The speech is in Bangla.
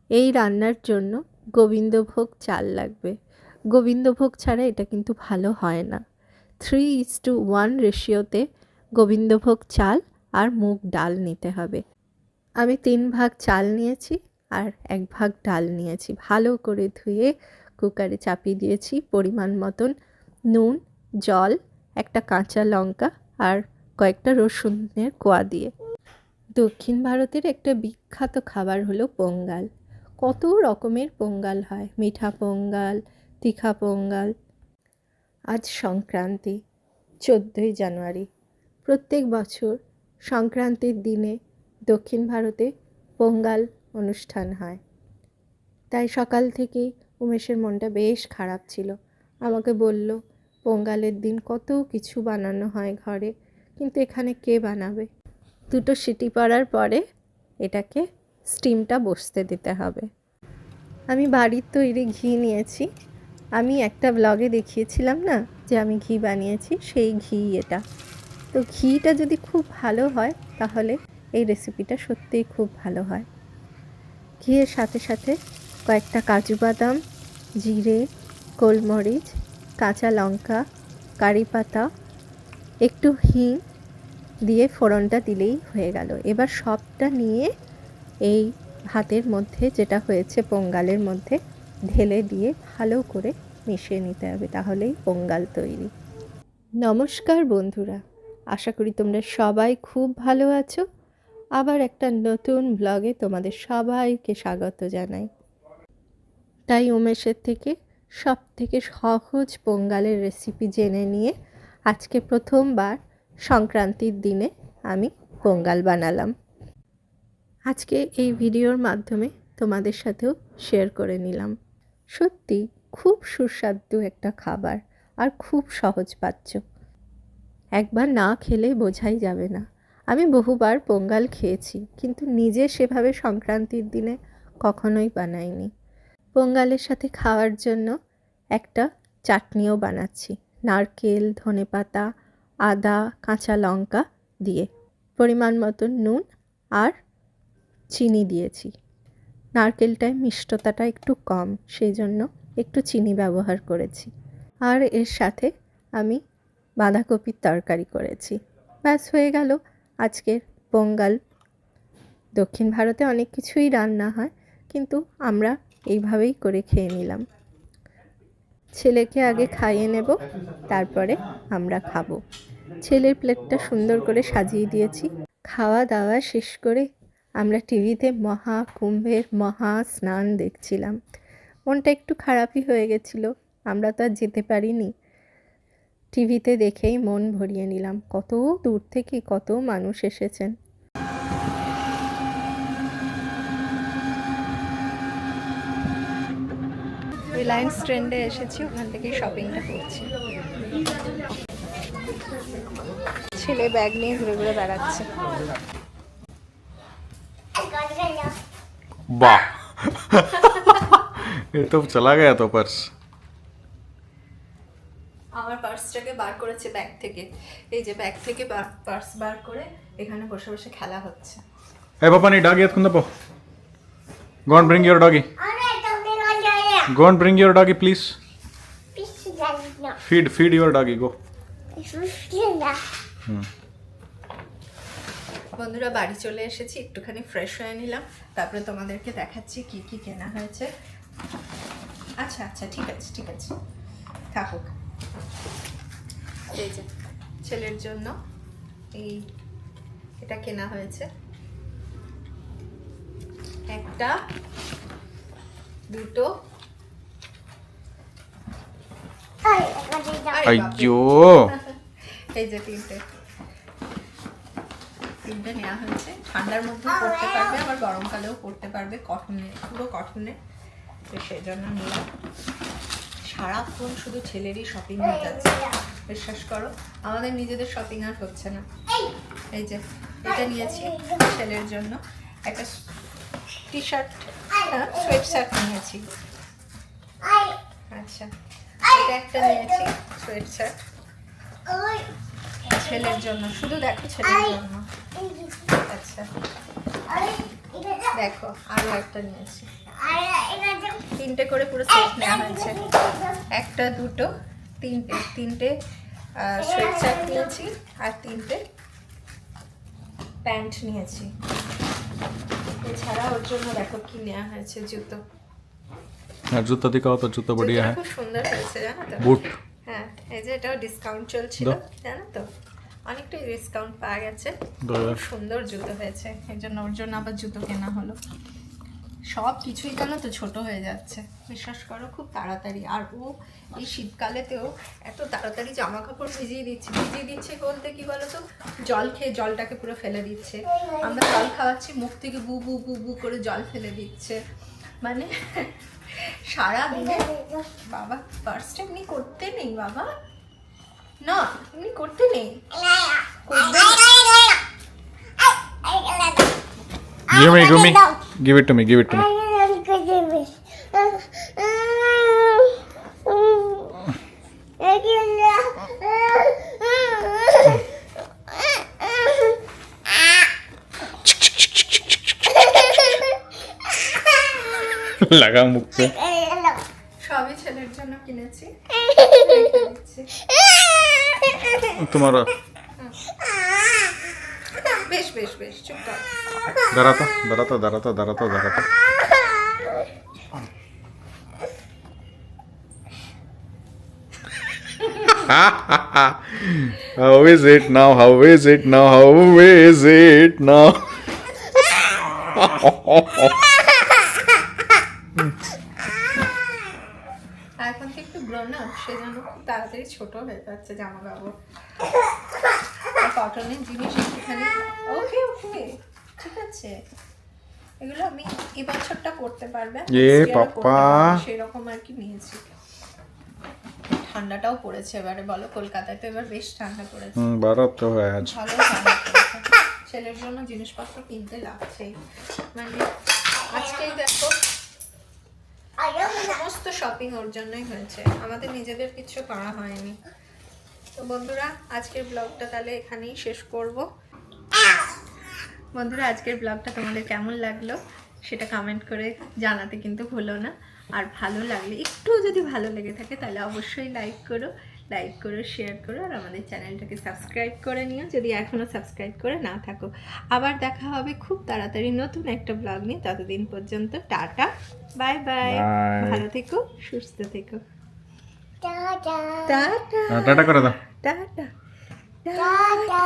এই রান্নার জন্য গোবিন্দভোগ চাল লাগবে। গোবিন্দভোগ ছাড়া এটা কিন্তু ভালো হয় না। 3:1 রেশিওতে গোবিন্দভোগ চাল আর মুগ ডাল নিতে হবে। আমি 3 ভাগ চাল নিয়েছি আর 1 ভাগ ডাল নিয়েছি। ভালো করে ধুয়ে কুকারে চাপিয়ে দিয়েছি পরিমাণ মতন নুন, জল, একটা কাঁচা লঙ্কা আর কয়েকটা রসুনের কোয়া দিয়ে। দক্ষিণ ভারতের একটা বিখ্যাত খাবার হলো পোঙ্গাল। কত রকমের পোঙ্গাল হয়, মিঠা পোঙ্গাল, তিখা পোঙ্গাল। আজ সংক্রান্তি, 14ই জানুয়ারি। প্রত্যেক বছর সংক্রান্তির দিনে দক্ষিণ ভারতে পোঙ্গাল অনুষ্ঠান হয়। তাই সকাল থেকেই উমেশের মনটা বেশ খারাপ ছিল। আমাকে বলল, পোঙ্গালের দিন কত কিছু বানানো হয় ঘরে, কিন্তু এখানে কে বানাবে? 2টো সিটি পড়ার পরে এটাকে স্টিমটা বসতে দিতে হবে। আমি বাড়ির তৈরি ঘি নিয়েছি। আমি একটা ব্লগে দেখিয়েছিলাম না যে আমি ঘি বানিয়েছি, সেই ঘি এটা। তো ঘিটা যদি খুব ভালো হয় তাহলে এই রেসিপিটা সত্যিই খুব ভালো হয়। ঘিয়ের সাথে সাথে কয়েকটা কাজু বাদাম, জিরে, গোলমরিচ, কাঁচা লঙ্কা, কারি পাতা, একটু হিং দিয়ে ফোড়নটা দিলেই হয়ে গেল। এবার সবটা নিয়ে এই ভাতের মধ্যে, যেটা হয়েছে পোঙ্গালের মধ্যে, ঢেলে দিয়ে ভালো করে মিশিয়ে নিতে হবে, তাহলেই পোঙ্গাল তৈরি। নমস্কার বন্ধুরা, আশা করি তোমরা সবাই খুব ভালো আছো। আবার একটা নতুন ব্লগে তোমাদের সবাইকে স্বাগত জানাই। তাই উমেশের থেকে সব থেকে সহজ পোঙ্গালের রেসিপি জেনে নিয়ে আজকে প্রথমবার সংক্রান্তির দিনে আমি পোঙ্গাল বানালাম। আজকে এই ভিডিওর মাধ্যমে তোমাদের সাথেও শেয়ার করে নিলাম। সত্যি খুব সুস্বাদু একটা খাবার আর খুব সহজপাচ্য। একবার না খেলে বোঝাই যাবে না। আমি বহুবার পোঙ্গাল খেয়েছি, কিন্তু নিজে সেভাবে সংক্রান্তির দিনে কখনোই বানাইনি। পোঙ্গালের সাথে খাওয়ার জন্য একটা চাটনিও বানাচ্ছি, নারকেল, ধনেপাতা, আদা, কাঁচা লঙ্কা দিয়ে। পরিমাণ মতো নুন আর চিনি দিয়েছি। নারকেলটায় মিষ্টতাটা একটু কম, সেই জন্য একটু চিনি ব্যবহার করেছি। আর এর সাথে আমি বাঁধাকপির তরকারি করেছি। ব্যাস হয়ে গেল আজকের পোঙ্গাল। দক্ষিণ ভারতে অনেক কিছুই রান্না হয়, কিন্তু আমরা এইভাবেই করে খেয়ে নিলাম। ছেলেকে আগে খাইয়ে নেব, তারপরে আমরা খাবো। ছেলের প্লেটটা সুন্দর করে সাজিয়ে দিয়েছি। খাওয়া দাওয়া শেষ করে আমরা টিভিতে মহাকুম্ভের মহা স্নান দেখছিলাম। মনটা একটু খারাপই হয়ে গেছিল, আমরা তো আর যেতে পারিনি। টিভিতে দেখেই মন ভরিয়ে নিলাম। কত দূর থেকে কত মানুষ এসেছেন। রিলায়েন্স ট্রেন্ডে এসেছি, ওখান থেকেই শপিংটা করছি। ছেলে ব্যাগ নিয়ে ঘুরে ঘুরে বেড়াচ্ছে। वाह ये तो चला गया तो पर्स। আমার পার্সটাকে বার করেছে ব্যাগ থেকে। এই যে ব্যাগ থেকে পার্স বার করে এখানে বসে বসে খেলা হচ্ছে। ए पापा नहीं डॉगी एत्कुंदा पो go and bring your doggy go and bring your doggy please feed your doggy go. বন্ধুরা, বাড়ি চলে এসেছি, একটুখানি ফ্রেশ হয়ে নিলাম, তারপরে তোমাদেরকে দেখাচ্ছি কি কি কেনা হয়েছে। আচ্ছা আচ্ছা, ঠিক আছে ঠিক আছে, থাকুক। এই যে ছেলের জন্য এটা কেনা হয়েছে, একটা, দুটো, अय्यो এই যে তিনটে নেওয়া হয়েছে। ঠান্ডার মধ্যে পড়তে পারবে, আবার গরমকালেও পড়তে পারবে, কটনে, পুরো কটনে। তো সেই জন্য নিলাম। সারাক্ষণ শুধু ছেলেরই শপিং হয়ে যাচ্ছে, বিশ্বাস করো, আমাদের নিজেদের শপিং আর হচ্ছে না। এই যে এটা নিয়েছি ছেলের জন্য, একটা টি শার্ট, সোয়েট শার্ট নিয়েছি। আচ্ছা, এটা একটা নিয়েছি সোয়েট শার্ট ছেলের জন্য, শুধু দেখো ছেলের জন্য। আচ্ছা দেখো, আরো একটা নিয়েছি। তিনটে করে পুরো সেট নেওয়া হয়েছে, একটা দুটো তিনটে সোয়েট শার্ট নিয়েছি আর তিনটে প্যান্ট নিয়েছি। এছাড়া ওর জন্য দেখো কি নেওয়া হয়েছে, জুতো। আর জুতো দিখাও তো, জুতো বড়িয়া হ্যাঁ। খুব সুন্দর হয়েছে জানো তো। বুট। হ্যাঁ, এই যে এটাও ডিসকাউন্ট চলছিল জানো তো, অনেকটাই ডিসকাউন্ট পাওয়া গেছে, খুব সুন্দর জুতো হয়েছে। এই জন্য ওর জন্য আবার জুতো কেনা হলো। সব কিছুই জানো তো ছোট হয়ে যাচ্ছে, বিশ্বাস করো খুব তাড়াতাড়ি। আর ও এই শীতকালেতেও এত তাড়াতাড়ি জামা কাপড় ভিজিয়ে দিচ্ছে বলতে কি বলো তো, জল খেয়ে জলটাকে পুরো ফেলে দিচ্ছে। আমরা জল খাওয়াচ্ছি, মুখ থেকে বু বু বু বু করে জল ফেলে দিচ্ছে, মানে সারা দিনে। বাবা ফার্স্ট এমনি করতে নেই বাবা, না এমনি করতে নেই, করবে না। Give me. Give it to me. লাগা মুখ पे। সবই ছেলের জন্য কিনেছি। तुम्हारा বেশ বেশ বেশ চুপ কর। दाराता। How is it now? এখন তো একটু গ্রোন আপ, সেজন্য খুব তাড়াতাড়ি ছোট হয়ে যাচ্ছে জামা কাপড়। কটনের জিনিস একটুখানি ওকে ঠিক আছে, এগুলো আমি এই বছরটা পড়তে পারবে, সেরকম আর কি নিয়েছি। ঠান্ডাটাও পড়েছে এবারে, বলো কলকাতায় তো এবার বেশ ঠান্ডা পড়েছে। बारात तो है आज। ভালো ঠান্ডা পড়েছে। ছেলের জন্য জিনিসপত্র কিনতে লাগছেই, মানে আজকেই দেখো সমস্ত শপিং ওর জন্যই হয়েছে, আমাদের নিজেদের কিছু করা হয়নি। তো বন্ধুরা আজকের ব্লগটা তাহলে এখানেই শেষ করব। বন্ধুরা আজকের ব্লগটা তোমাদের কেমন লাগলো সেটা কমেন্ট করে জানাতে কিন্তু ভুলো না। আর ভালো লাগলে, একটু যদি ভালো লেগে থাকে তাহলে অবশ্যই লাইক করো, শেয়ার করো, আর আমাদের চ্যানেলটাকে সাবস্ক্রাইব করে নিও যদি এখনও সাবস্ক্রাইব করে না থাকো। আবার দেখা হবে খুব তাড়াতাড়ি নতুন একটা ব্লগ নিয়ে। ততদিন পর্যন্ত টাটা, বাই বাই, ভালো থেকো, সুস্থ থেকো, টাটা टाटा करो। Tata tata.